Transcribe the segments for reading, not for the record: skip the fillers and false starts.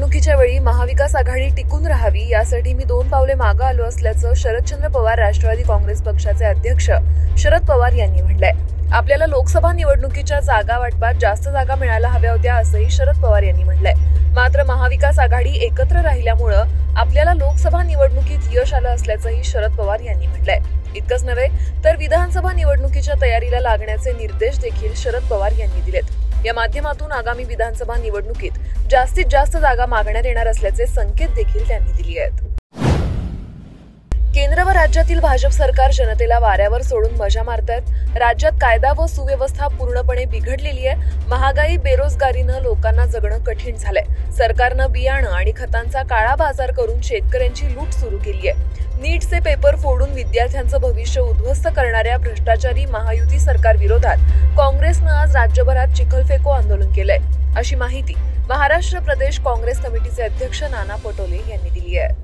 निवडणुकीच्या वेळी महाविकास आघाडी टिकून राहावी यासाठी मी 2 पावले मागे आलो असल्याचं शरदचंद्र पवार राष्ट्रवादी काँग्रेस पक्षाचे अध्यक्ष शरद पवार यांनी म्हटलंय। आपल्याला लोकसभा निवडणुकीच्या जागा वाटपात जास्त जागा मिळायला हव्या होत्या असंही शरद पवार यांनी म्हटलंय। मात्र महाविकास आघाडी एकत्र राहिल्यामुळे आपल्याला लोकसभा निवडणुकीत यश आलं असल्याचंही शरद पवार यांनी म्हटलंय। इतकंच नव्हे तर विधानसभा निवडणुकीच्या तयारीला लागण्याचे निर्देश देखील शरद पवार यांनी दिलेत। या माध्यमातून आगामी विधानसभा निवडणुकीत जास्तीत जास्त जागा मागण्यात येणार असल्याचे संकेत देखील त्यांनी दिले आहेत। केंद्र व राज्यातील भाजप सरकार जनतेला वाऱ्यावर सोडून मजा मारतात। राज्यात कायदा व सुव्यवस्था पूर्णपणे बिघडलेली आहे। महागाई बेरोजगारीनं लोकांना जगणं कठीण झालंय। सरकारनं बियाणं आणि खतांचा काळा बाजार करून शेतकऱ्यांची लूट सुरू केली आहे। नीटचे पेपर फोडून विद्यार्थ्यांचं भविष्य उद्ध्वस्त करणाऱ्या भ्रष्टाचारी महायुती सरकार विरोधात काँग्रेसनं आज राज्यभरात चिखलफेको आंदोलन केलंय, अशी माहिती महाराष्ट्र प्रदेश काँग्रेस कमिटीचे अध्यक्ष नाना पटोले यांनी दिली आहे।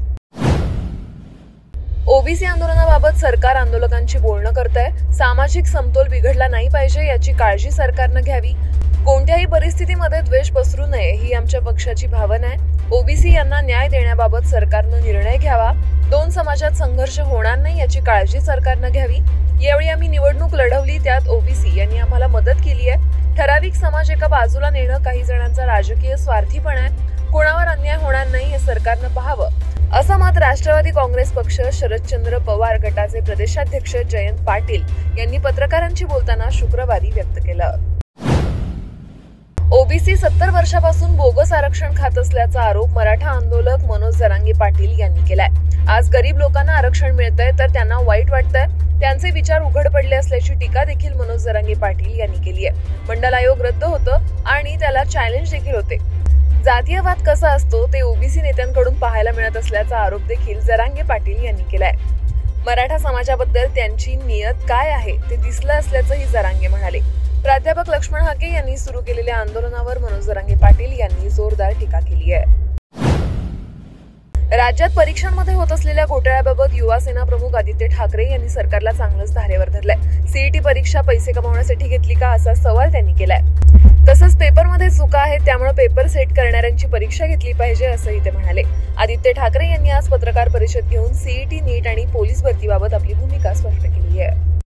ओबीसी आंदोलनाबाबत सरकार आंदोलकांची बोलणं करतंय। सामाजिक समतोल बिघडला नाही पाहिजे याची काळजी सरकारनं घ्यावी। कोणत्याही परिस्थितीमध्ये द्वेष पसरू नये ही आमच्या पक्षाची भावना आहे। ओबीसी यांना न्याय देण्याबाबत सरकारनं निर्णय घ्यावा। 2 समाजात संघर्ष होणार नाही याची काळजी सरकारनं घ्यावी। यावेळी आम्ही निवडणूक लढवली, त्यात ओबीसी यांनी आम्हाला मदत केली आहे। ठराविक समाज एका बाजूला नेणं काही जणांचा राजकीय स्वार्थीपणा आहे। कोणावर अन्याय होणार नाही हे सरकारनं पाहावं, असं मत राष्ट्रवादी काँग्रेस पक्ष शरदचंद्र पवार गटाचे प्रदेशाध्यक्ष जयंत पाटील यांनी पत्रकारांशी बोलताना शुक्रवारी व्यक्त केलं। ओबीसी 70 वर्षापासून बोगस आरक्षण खात असल्याचा आरोप मराठा आंदोलक मनोज जरांगे पाटील यांनी केलाय। आज गरीब लोकांना आरक्षण मिळतंय तर त्यांना वाईट वाटतंय। त्यांचे विचार उघड पडले असल्याची टीका देखील मनोज जरांगे पाटील यांनी केली आहे। मंडल आयोग रद्द होतं आणि त्याला चॅलेंज देखील होते। जातीयवाद कसा असतो ते ओबीसी नेत्यांकडून पाहायला मिळत असल्याचा आरोप देखील जरांगे पाटील यांनी केलाय। मराठा समाजाबद्दल त्यांची नियत काय आहे ते दिसलं असल्याचंही जरांगे म्हणाले। प्राध्यापक लक्ष्मण हाके यांनी सुरू केलेल्या आंदोलनावर मनोज जरांगे पाटील यांनी जोरदार टीका केली आहे। राज्यात परीक्षांमध्ये होत असलेल्या घोटाळ्याबाबत युवा सेना प्रमुख आदित्य ठाकरे यांनी सरकारला चांगलंच धारेवर धरलंय। सीईटी परीक्षा पैसे कमावण्यासाठी घेतली का असा सवाल त्यांनी केलाय। तसंच पेपरमध्ये चुका आहेत त्यामुळे पेपर सेट करणाऱ्यांची परीक्षा घेतली पाहिजे असंही ते म्हणाले। आदित्य ठाकरे यांनी आज पत्रकार परिषद घेऊन सीईटी, नीट आणि पोलीस भरतीबाबत आपली भूमिका स्पष्ट केली आहे।